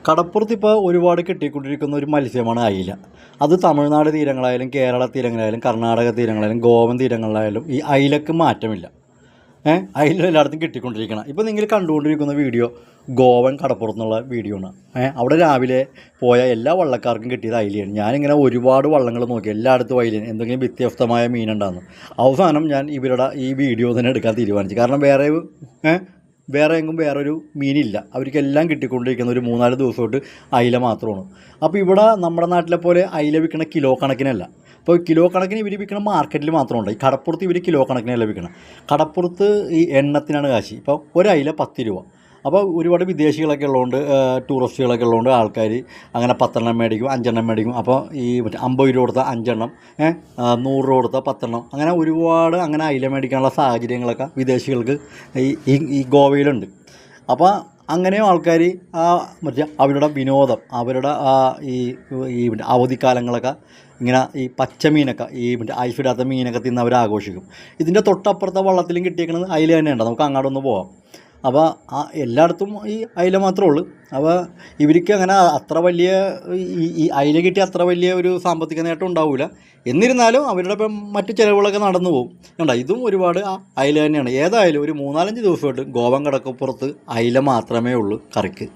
കടപ്പുറത്ത് ഇപ്പോൾ ഒരുപാട് കിട്ടിക്കൊണ്ടിരിക്കുന്ന ഒരു മത്സ്യമാണ് അയില. അത് തമിഴ്നാട് തീരങ്ങളായാലും കേരള തീരങ്ങളായാലും കർണാടക തീരങ്ങളായാലും ഗോവൻ തീരങ്ങളിലായാലും ഈ അയിലക്ക് മാറ്റമില്ല. അയില എല്ലായിടത്തും കിട്ടിക്കൊണ്ടിരിക്കണം. ഇപ്പോൾ നിങ്ങൾ കണ്ടുകൊണ്ടിരിക്കുന്ന വീഡിയോ ഗോവൻ കടപ്പുറത്തുനിന്നുള്ള വീഡിയോ ആണ്. അവിടെ രാവിലെ പോയ എല്ലാ വള്ളക്കാർക്കും കിട്ടിയത് അയിലയാണ്. ഞാനിങ്ങനെ ഒരുപാട് വള്ളങ്ങൾ നോക്കി, എല്ലായിടത്തും അയിലയാണ്, എന്തെങ്കിലും വ്യത്യസ്തമായ മീനുണ്ടാകുന്നു. അവസാനം ഞാൻ ഇവരുടെ ഈ വീഡിയോ തന്നെ എടുക്കാൻ തീരുമാനിച്ചു. കാരണം വേറെ എങ്ങും വേറൊരു മീനില്ല. അവർക്കെല്ലാം കിട്ടിക്കൊണ്ടിരിക്കുന്ന ഒരു 3-4 ദിവസമായിട്ട് അയില മാത്രമാണ്. അപ്പോൾ ഇവിടെ നമ്മുടെ നാട്ടിലെ പോലെ അയില വിൽക്കണ കിലോ കണക്കിനല്ല. ഇപ്പോൾ കിലോ കണക്കിന് ഇവർ വിൽക്കണ മാർക്കറ്റിൽ മാത്രമുണ്ട്. ഈ കടപ്പുറത്ത് ഇവർ കിലോ കണക്കിനല്ല വിൽക്കണം. കടപ്പുറത്ത് ഈ എണ്ണത്തിനാണ് കാശി. ഇപ്പോൾ ഒരയില 10 രൂപ. അപ്പോൾ ഒരുപാട് വിദേശികളൊക്കെ ഉള്ളതുകൊണ്ട്, ടൂറിസ്റ്റുകളൊക്കെ ഉള്ളതുകൊണ്ട് ആൾക്കാർ അങ്ങനെ 10 മേടിക്കും, 5 മേടിക്കും. അപ്പോൾ ഈ 50 രൂപ കൊടുത്ത 5 100 രൂപ കൊടുത്ത 10 അങ്ങനെ ഒരുപാട് അങ്ങനെ അയില മേടിക്കാനുള്ള സാഹചര്യങ്ങളൊക്കെ വിദേശികൾക്ക് ഈ ഗോവയിലുണ്ട്. അപ്പോൾ അങ്ങനെയും ആൾക്കാർ അവരുടെ വിനോദം, അവരുടെ ഈ അവധിക്കാലങ്ങളൊക്കെ ഇങ്ങനെ ഈ പച്ചമീനൊക്കെ ഐസിടാത്ത മീനൊക്കെ തിന്ന് അവർ ആഘോഷിക്കും. ഇതിൻ്റെ തൊട്ടപ്പുറത്തെ വള്ളത്തിലും കിട്ടിയേക്കുന്നത് അയില തന്നെയുണ്ട്. നമുക്ക് അങ്ങോട്ടൊന്ന് പോവാം. അപ്പോൾ എല്ലായിടത്തും ഈ അയില മാത്രമേ ഉള്ളൂ. അപ്പോൾ ഇവർക്ക് അങ്ങനെ അത്ര വലിയ ഈ അയില കിട്ടി അത്ര വലിയ ഒരു സാമ്പത്തിക നേട്ടം ഉണ്ടാവില്ല. എന്നിരുന്നാലും അവരുടെ ഇപ്പം മറ്റു ചിലവുകളൊക്കെ നടന്നു പോകും. കണ്ടോ, ഇതും ഒരുപാട് അയില തന്നെയാണ്. ഏതായാലും ഒരു 3-4 ദിവസമായിട്ട് ഗോവൻ കടപ്പുറത്ത് അയില മാത്രമേ ഉള്ളൂ കറിക്ക്.